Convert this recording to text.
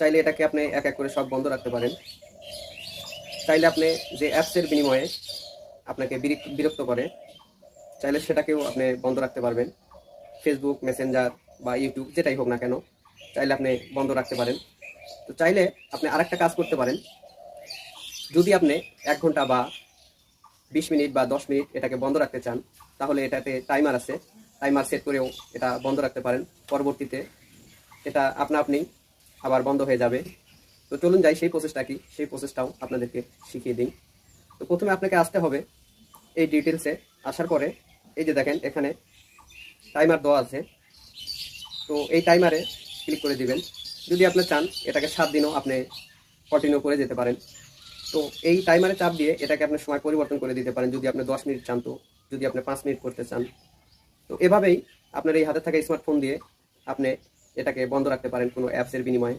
চাইলে এটাকে আপনি এক এক করে সব বন্ধ রাখতে পারেন। চাইলে আপনি যে অ্যাপসের বিনিময়ে আপনাকে বিরক্ত করে, চাইলে সেটাকেও আপনি বন্ধ রাখতে পারবেন। ফেসবুক, মেসেঞ্জার বা ইউটিউব যেটাই হোক না কেন, চাইলে আপনি বন্ধ রাখতে পারেন। তো চাইলে আপনি আরেকটা কাজ করতে পারেন। যদি আপনি ১ ঘন্টা বা ২০ মিনিট বা ১০ মিনিট এটাকে বন্ধ রাখতে চান, তাহলে এটাতে টাইমার আছে। টাইমার সেট করেও এটা বন্ধ রাখতে পারেন। পরবর্তীতে এটা আপনা আপনি আবার বন্ধ হয়ে যাবে। তো চলুন যাই সেই প্রসেসটা কি, সেই প্রসেসটাও আপনাদেরকে শিখিয়ে দিই। তো প্রথমে আপনাকে আসতে হবে এই ডিটেলসে। আসার পরে এই যে দেখেন এখানে টাইমার দেওয়া আছে। তো এই টাইমারে ক্লিক করে দিবেন। যদি আপনি চান এটাকে ৭ দিনও আপনি কন্টিনিউ করে যেতে পারেন। তো এই টাইমারে চাপ দিয়ে এটাকে আপনি সময় পরিবর্তন করে দিতে পারেন। যদি আপনি ১০ মিনিট চান, তো যদি আপনি ৫ মিনিট করতে চান, তো এভাবেই আপনার এই হাতে থাকা স্মার্টফোন দিয়ে আপনি এটাকে বন্ধ রাখতে পারেন কোনো অ্যাপসের বিনিময়ে।